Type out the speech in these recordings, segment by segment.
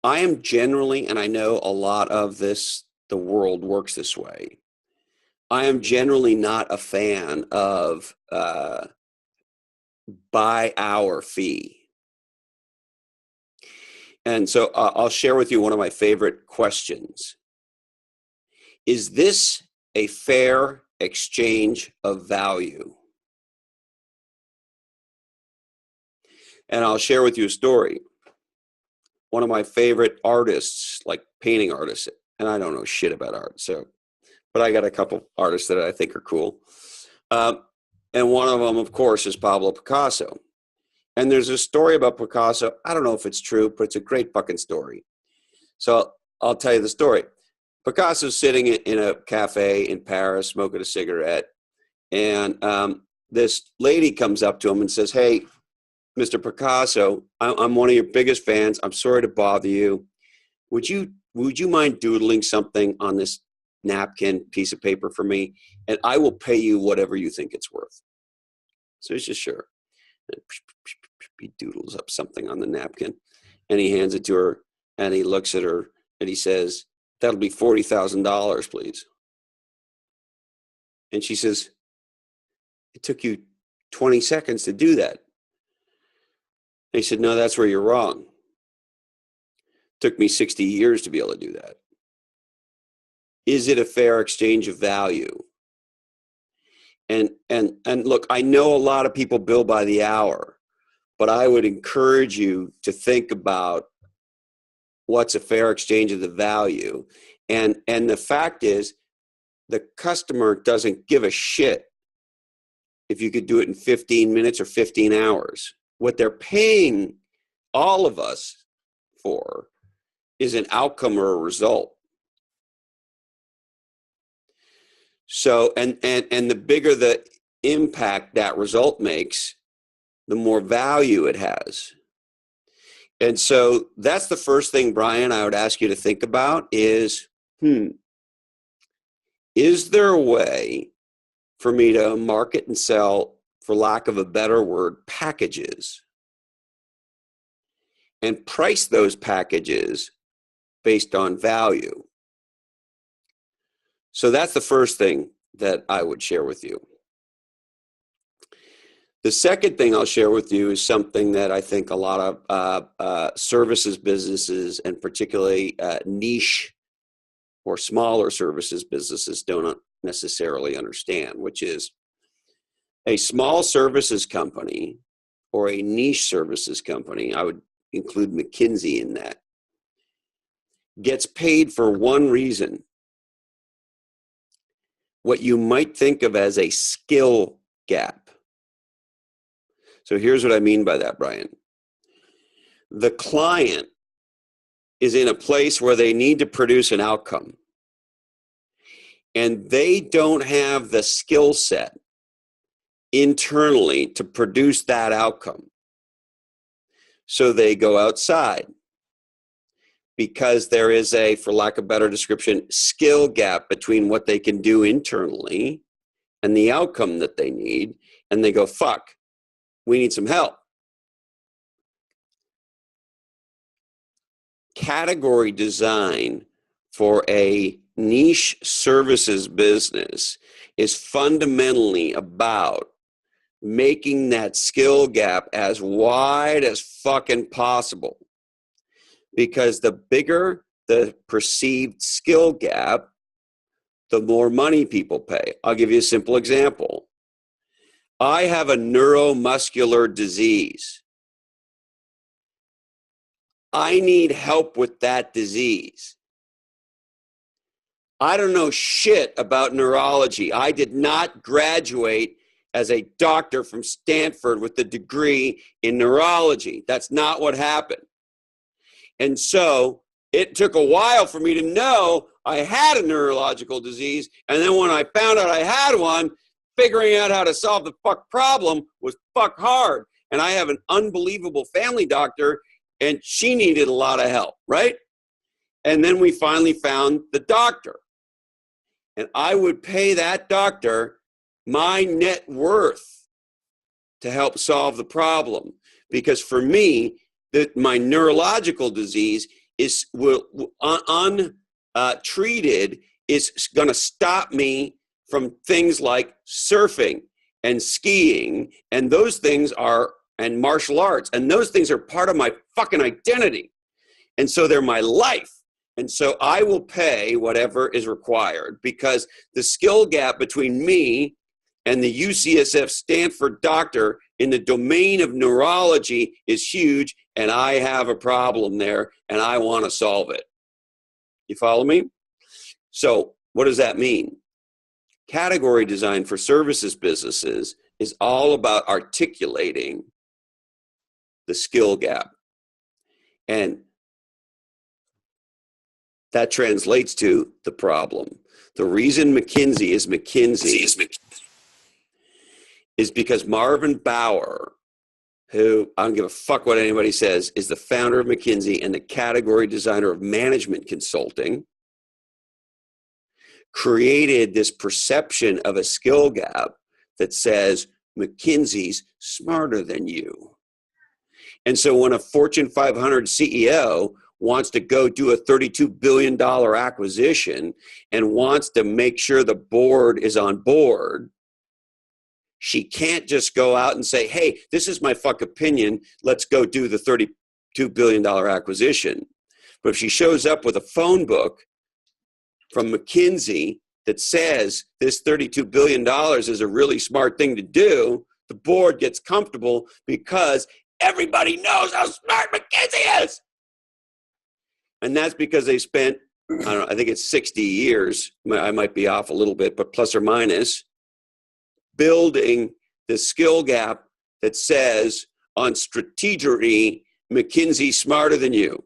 I am generally, and I know a lot of this, the world works this way. I am generally not a fan of by hour fee. And so I'll share with you one of my favorite questions. Is this a fair exchange of value? And I'll share with you a story. One of my favorite artists, like painting artists, and I don't know shit about art, but I got a couple artists that I think are cool. And one of them, of course, is Pablo Picasso. And there's a story about Picasso. I don't know if it's true, but it's a great fucking story. So I'll tell you the story. Picasso's sitting in a cafe in Paris, smoking a cigarette. And this lady comes up to him and says, "Hey, Mr. Picasso, I'm one of your biggest fans. I'm sorry to bother you. Would you mind doodling something on this napkin piece of paper for me? And I will pay you whatever you think it's worth." So he's just sure. He doodles up something on the napkin and he hands it to her and he looks at her and he says, "That'll be $40,000, please." And she says, "It took you 20 seconds to do that." And he said, "No, that's where you're wrong. It took me 60 years to be able to do that." Is it a fair exchange of value? And look, I know a lot of people bill by the hour, but I would encourage you to think about what's a fair exchange of the value. And the fact is, the customer doesn't give a shit if you could do it in 15 minutes or 15 hours. What they're paying all of us for is an outcome or a result. So, and the bigger the impact that result makes, the more value it has. And so that's the first thing, Brian, I would ask you to think about is there a way for me to market and sell, for lack of a better word, packages, and price those packages based on value? So that's the first thing that I would share with you. The second thing I'll share with you is something that I think a lot of services businesses, and particularly niche or smaller services businesses, don't necessarily understand, which is a small services company or a niche services company, I would include McKinsey in that, gets paid for one reason: what you might think of as a skill gap. So here's what I mean by that, Brian. The client is in a place where they need to produce an outcome, and they don't have the skill set internally to produce that outcome. So they go outside because there is a, for lack of a better description, skill gap between what they can do internally and the outcome that they need. And they go, "Fuck, we need some help." Category design for a niche services business is fundamentally about making that skill gap as wide as fucking possible. Because the bigger the perceived skill gap, the more money people pay. I'll give you a simple example. I have a neuromuscular disease. I need help with that disease. I don't know shit about neurology. I did not graduate as a doctor from Stanford with a degree in neurology. That's not what happened. And so it took a while for me to know I had a neurological disease. And then when I found out I had one, figuring out how to solve the fuck problem was fuck hard. And I have an unbelievable family doctor, and she needed a lot of help, right? And then we finally found the doctor. And I would pay that doctor my net worth to help solve the problem. Because for me, my neurological disease is untreated is going to stop me from things like surfing and skiing, and those things are, and martial arts, and those things are part of my fucking identity. And so they're my life. And so I will pay whatever is required, because the skill gap between me and the UCSF Stanford doctor in the domain of neurology is huge, and I have a problem there, and I want to solve it. You follow me? So what does that mean? Category design for services businesses is all about articulating the skill gap. And that translates to the problem. The reason McKinsey is because Marvin Bauer, who I don't give a fuck what anybody says, is the founder of McKinsey and the category designer of management consulting, created this perception of a skill gap that says McKinsey's smarter than you. And so when a Fortune 500 CEO wants to go do a $32 billion acquisition and wants to make sure the board is on board, she can't just go out and say, hey, this is my fuck opinion, let's go do the $32 billion acquisition. But if she shows up with a phone book from McKinsey that says this $32 billion is a really smart thing to do, the board gets comfortable because everybody knows how smart McKinsey is. And that's because they spent, I don't know, I think it's 60 years, I might be off a little bit, but plus or minus, building the skill gap that says on strategy, McKinsey's smarter than you.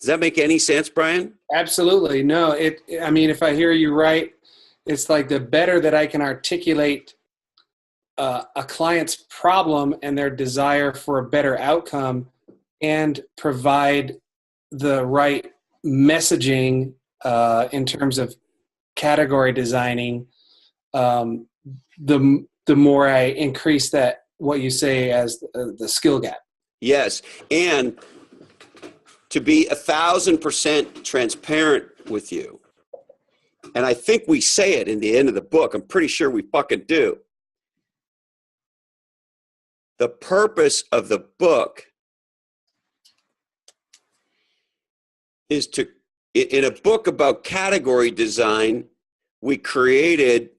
Does that make any sense, Brian? Absolutely. No, I mean, if I hear you right, it's like the better that I can articulate a client's problem and their desire for a better outcome and provide the right messaging in terms of category designing, the more I increase that, what you say as the skill gap. Yes. And to be 1,000% transparent with you, and I think we say it in the end of the book, I'm pretty sure we fucking do. The purpose of the book is to, in a book about category design, we created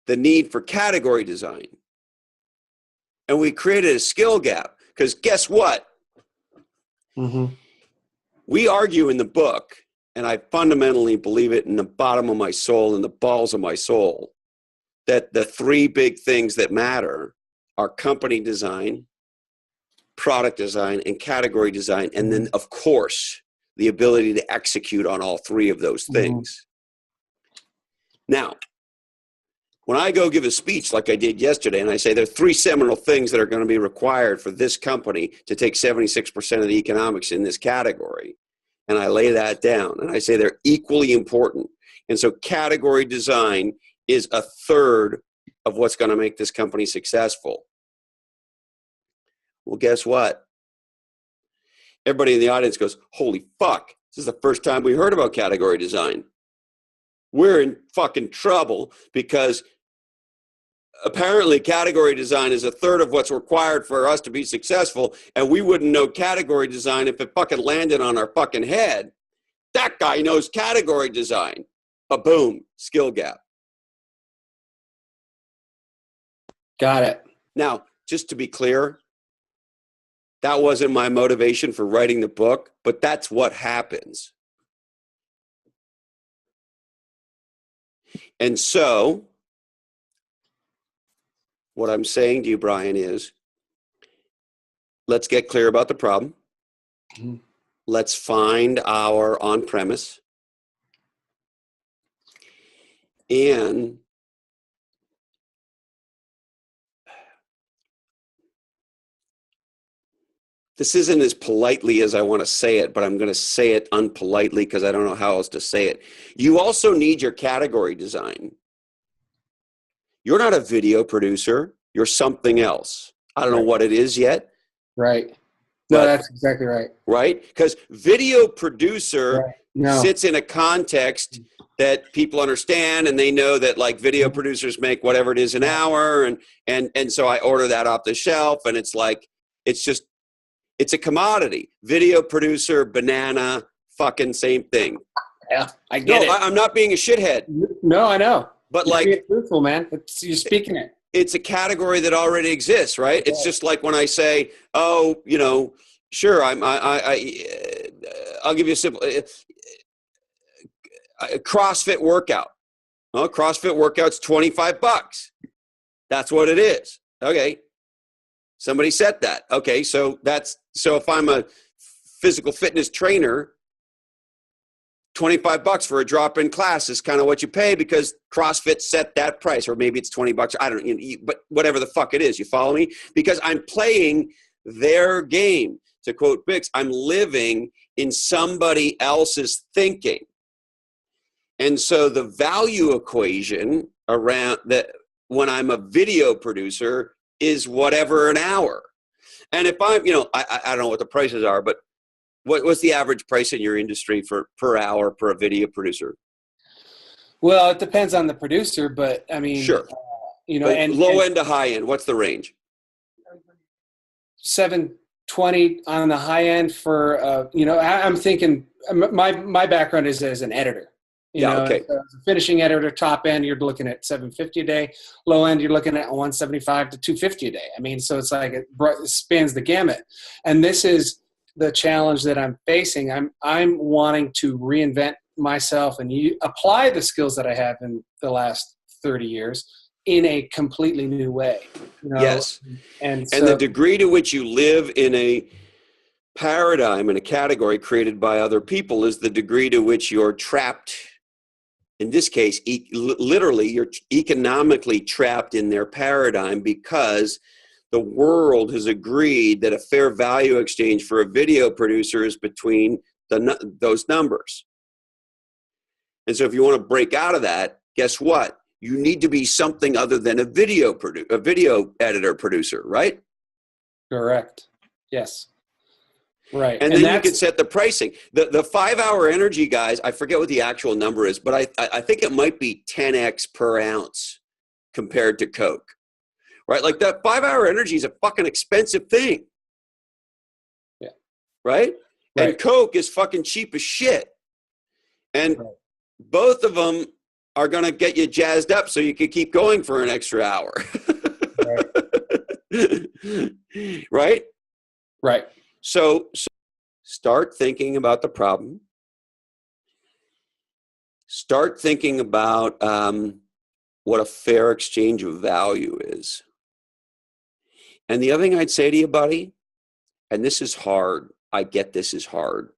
the need for category design. And we created a skill gap, because guess what? Mm-hmm. We argue in the book, and I fundamentally believe it in the bottom of my soul and the balls of my soul, that the three big things that matter are company design, product design, and category design. And then, of course, the ability to execute on all three of those things. Now, when I go give a speech like I did yesterday, and I say there are three seminal things that are going to be required for this company to take 76% of the economics in this category, and I lay that down, and I say they're equally important. And so category design is a third of what's going to make this company successful. Well, guess what? Everybody in the audience goes, holy fuck, this is the first time we heard about category design. We're in fucking trouble, because apparently category design is a third of what's required for us to be successful, and we wouldn't know category design if it fucking landed on our fucking head. That guy knows category design. Boom, skill gap. Got it. Now, just to be clear, that wasn't my motivation for writing the book, but that's what happens. And so, what I'm saying to you, Brian, is let's get clear about the problem. Mm-hmm. Let's find our on-premise. And this isn't as politely as I want to say it, but I'm going to say it unpolitely because I don't know how else to say it. You also need your category design. You're not a video producer. You're something else. I don't know what it is yet, Right. No, But that's exactly right. right, because video producer Right. No. sits in a context that people understand, and they know that like video producers make whatever it is an hour, and so I order that off the shelf, and it's like it's a commodity. Video producer, banana, fucking same thing. Yeah, I No, get it. I'm not being a shithead, No, I know. but You're being like truthful, man. You're speaking it. it's a category that already exists, right? It's just like when I say, oh, sure, I'll give you a simple CrossFit workout. Well, CrossFit workout's $25. That's what it is. Okay. Somebody said that. Okay. So if I'm a physical fitness trainer, $25 for a drop-in class is kind of what you pay because CrossFit set that price, or maybe it's $20. I don't know, but whatever the fuck it is, you follow me? Because I'm playing their game. To quote Bix, I'm living in somebody else's thinking. And so the value equation around that when I'm a video producer is whatever an hour. And if I'm, I don't know what the prices are, but what's the average price in your industry for per hour for a video producer? Well, it depends on the producer, but I mean, Sure. But and low end to high end, what's the range? 720 on the high end for, I'm thinking my background is as an editor. Okay. As a finishing editor, top end, you're looking at 750 a day. Low end, you're looking at 175 to 250 a day. I mean, so it's like it spans the gamut. And this is the challenge that I'm facing. I'm wanting to reinvent myself and apply the skills that I have in the last 30 years in a completely new way. Yes. And the degree to which you live in a paradigm, in a category created by other people, is the degree to which you're trapped. In this case, literally, you're economically trapped in their paradigm because the world has agreed that a fair value exchange for a video producer is between those numbers. And so if you want to break out of that, guess what? You need to be something other than a video editor producer, right? Correct. Yes. Right. And then you can set the pricing. The 5-hour energy guys, I forget what the actual number is, but I think it might be 10x per ounce compared to Coke, right? Like that 5-hour energy is a fucking expensive thing. Yeah. Right? And Coke is fucking cheap as shit. And both of them are going to get you jazzed up so you can keep going for an extra hour. Right? Right. So start thinking about the problem. Start thinking about what a fair exchange of value is. And the other thing I'd say to you, buddy, and this is hard. I get this is hard.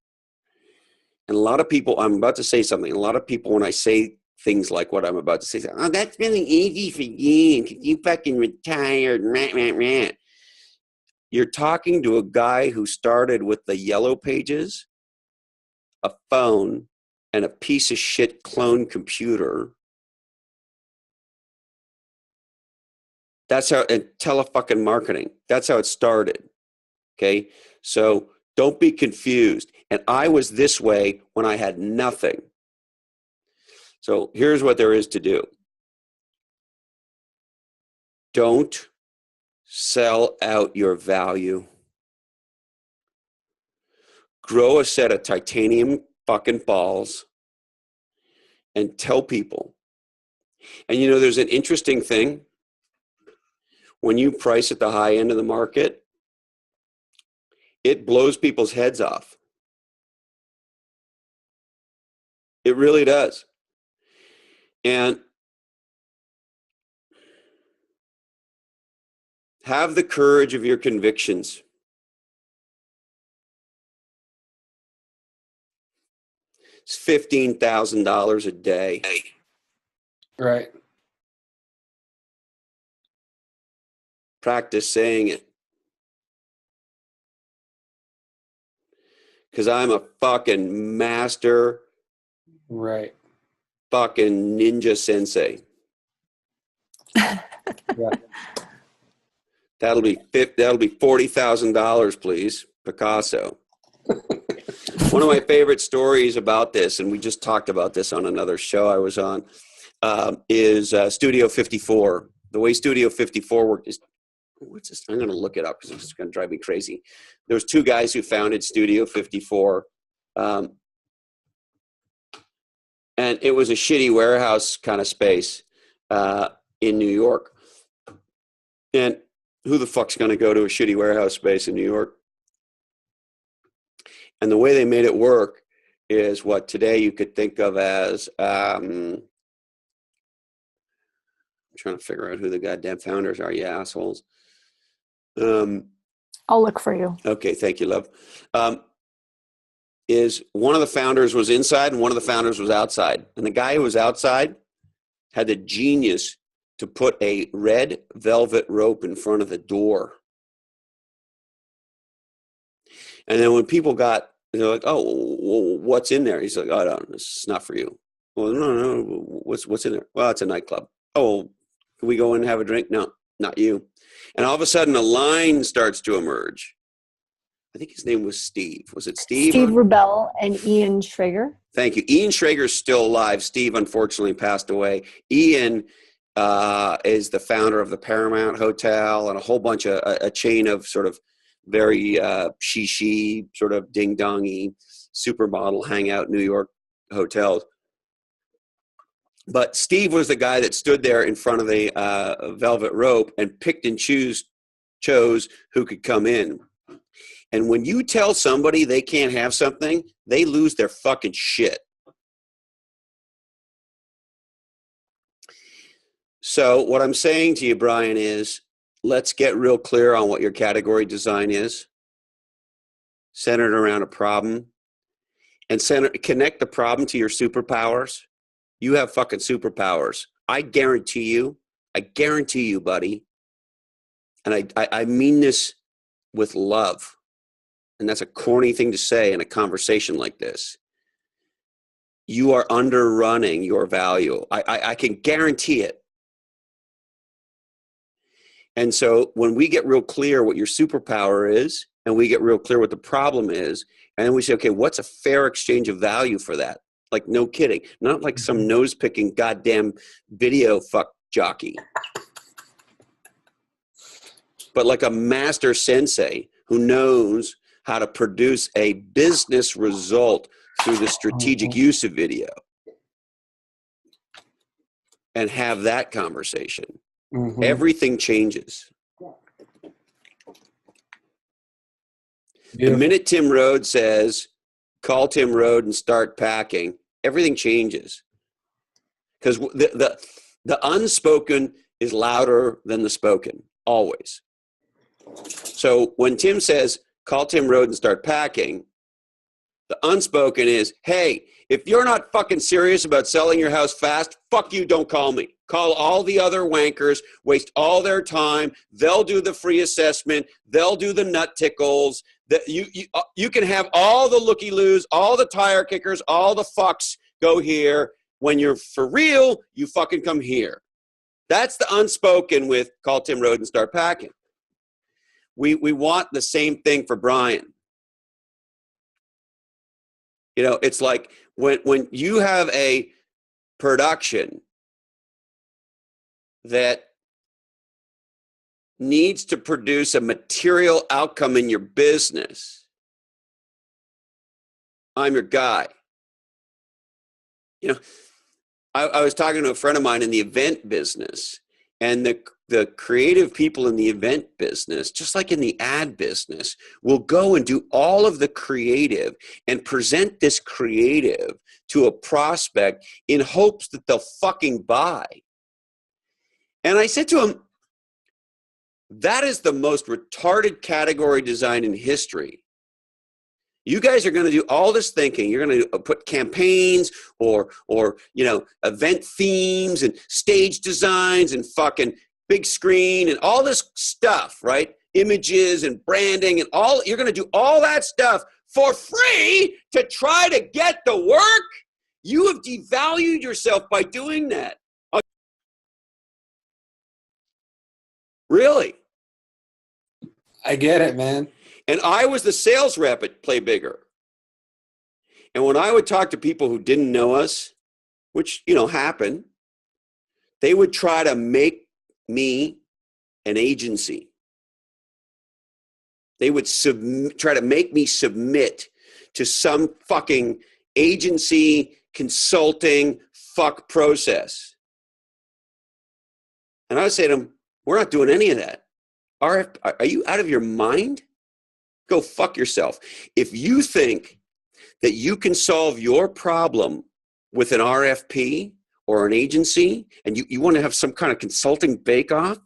And a lot of people, I'm about to say something. A lot of people, when I say things like what I'm about to say, oh, that's really easy for you because you fucking retired. Rah, rah, rah. You're talking to a guy who started with the Yellow Pages, a phone, and a piece of shit clone computer. That's how, and telefucking marketing. That's how it started. Okay. So don't be confused. And I was this way when I had nothing. So here's what there is to do. Don't sell out your value. Grow a set of titanium fucking balls and tell people. And there's an interesting thing. When you price at the high end of the market, it blows people's heads off. It really does. And have the courage of your convictions. It's $15,000 a day. Right. Practice saying it. Because I'm a fucking master. Right. Fucking ninja sensei. Yeah. That'll be $40,000, please, Picasso. One of my favorite stories about this, and we just talked about this on another show I was on, is Studio 54. The way Studio 54 worked is, what's this? I'm going to look it up because it's going to drive me crazy. There was two guys who founded Studio 54, and it was a shitty warehouse kind of space in New York. And who the fuck's going to go to a shitty warehouse space in New York? And the way they made it work is what today you could think of as, I'm trying to figure out who the goddamn founders are, you assholes. I'll look for you. Okay, thank you, love. Is one of the founders was inside and one of the founders was outside. And the guy who was outside had the genius to put a red velvet rope in front of the door. And then when people got, they're like, oh, well, what's in there? He's like, oh, no, this is not for you. Well, no, what's in there? Well, it's a nightclub. Oh, can we go in and have a drink? No, not you. And all of a sudden, a line starts to emerge. I think his name was Steve. Was it Steve? Steve Rubell and Ian Schrager. Thank you. Ian Schrager's still alive. Steve, unfortunately, passed away. Ian is the founder of the Paramount Hotel and a whole bunch of a chain of sort of very she sort of ding-dongy supermodel hangout New York hotels. But Steve was the guy that stood there in front of the velvet rope and picked and chose who could come in. And when you tell somebody they can't have something, they lose their fucking shit. So what I'm saying to you, Brian, is let's get real clear on what your category design is, centered around a problem, and connect the problem to your superpowers. You have fucking superpowers. I guarantee you, buddy, and I mean this with love, and that's a corny thing to say in a conversation like this. You are underrunning your value. I can guarantee it. And so when we get real clear what your superpower is, and we get real clear what the problem is, and then we say, okay, what's a fair exchange of value for that? Like, no kidding. Not like some nose-picking goddamn video fuck jockey. But like a master sensei who knows how to produce a business result through the strategic use of video. And have that conversation. Mm-hmm. Everything changes. Beautiful. The minute Tim Rhodes says, call Tim Rhodes and start packing, everything changes. Because the unspoken is louder than the spoken, always. So when Tim says, call Tim Rhodes and start packing, the unspoken is, hey, if you're not fucking serious about selling your house fast, fuck you, don't call me. Call all the other wankers, waste all their time. They'll do the free assessment. They'll do the nut tickles. You can have all the looky-loos, all the tire kickers, all the fucks go here. When you're for real, you fucking come here. That's the unspoken with call Tim Rhodes and start packing. We want the same thing for Brian. You know, it's like when you have a production that needs to produce a material outcome in your business, I'm your guy. You know, I was talking to a friend of mine in the event business, and the creative people in the event business, just like in the ad business, will go and do all of the creative and present this creative to a prospect in hopes that they'll fucking buy. And I said to him, that is the most retarded category design in history. You guys are going to do all this thinking. You're going to put campaigns or you know, event themes and stage designs and fucking big screen and all this stuff, right? Images and branding and all. You're going to do all that stuff for free to try to get the work. You have devalued yourself by doing that. Really? I get it, man. And I was the sales rep at Play Bigger. And when I would talk to people who didn't know us, which, happened, they would try to make me an agency. They would try to make me submit to some fucking agency consulting fuck process. And I would say to them, we're not doing any of that. Are you out of your mind? Go fuck yourself. If you think that you can solve your problem with an RFP or an agency, and you want to have some kind of consulting bake-off,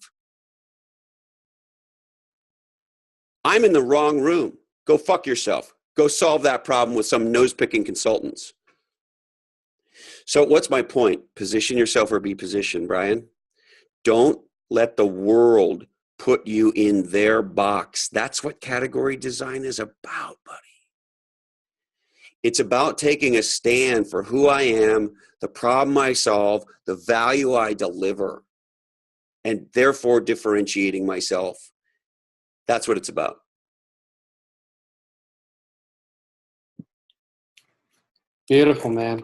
I'm in the wrong room. Go fuck yourself. Go solve that problem with some nose-picking consultants. So what's my point? Position yourself or be positioned, Brian. Don't let the world put you in their box. That's what category design is about, buddy. It's about taking a stand for who I am, the problem I solve, the value I deliver, and therefore differentiating myself. That's what it's about. Beautiful, man.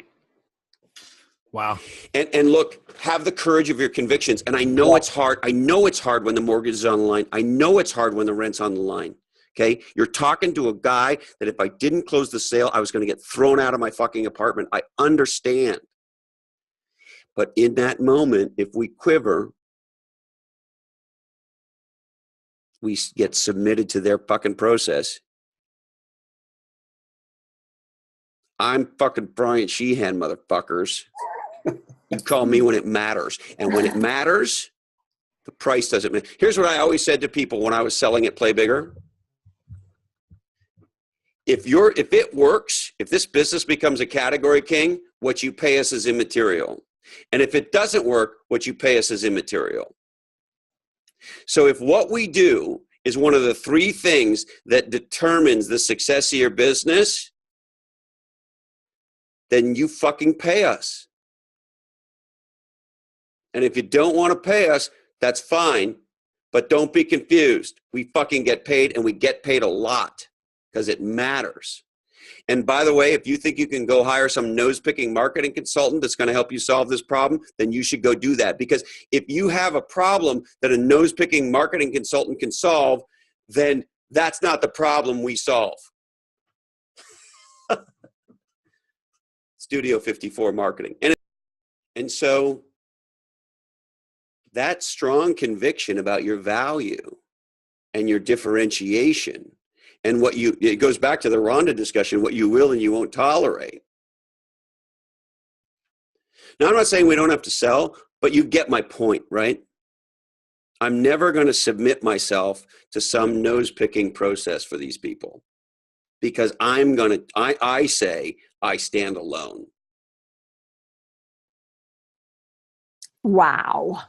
Wow. And look, have the courage of your convictions. And I know it's hard. I know it's hard when the mortgage is on the line. I know it's hard when the rent's on the line. Okay. You're talking to a guy that if I didn't close the sale, I was going to get thrown out of my fucking apartment. I understand. But in that moment, if we quiver, we get submitted to their fucking process. I'm fucking Brian Sheehan, motherfuckers. You call me when it matters. And when it matters, the price doesn't matter. Here's what I always said to people when I was selling at Play Bigger. If it works, if this business becomes a category king, what you pay us is immaterial. And if it doesn't work, what you pay us is immaterial. So if what we do is one of the three things that determines the success of your business, then you fucking pay us. And if you don't want to pay us, that's fine. But don't be confused. We fucking get paid, and we get paid a lot because it matters. And by the way, if you think you can go hire some nose-picking marketing consultant that's going to help you solve this problem, then you should go do that. Because if you have a problem that a nose-picking marketing consultant can solve, then that's not the problem we solve. Studio 54 marketing. And so that strong conviction about your value and your differentiation and it goes back to the Rhonda discussion, what you will and you won't tolerate. Now, I'm not saying we don't have to sell, but you get my point, right? I'm never going to submit myself to some nose-picking process for these people because I say I stand alone. Wow.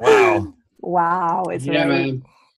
Wow. Wow. It's Yeah, right. man.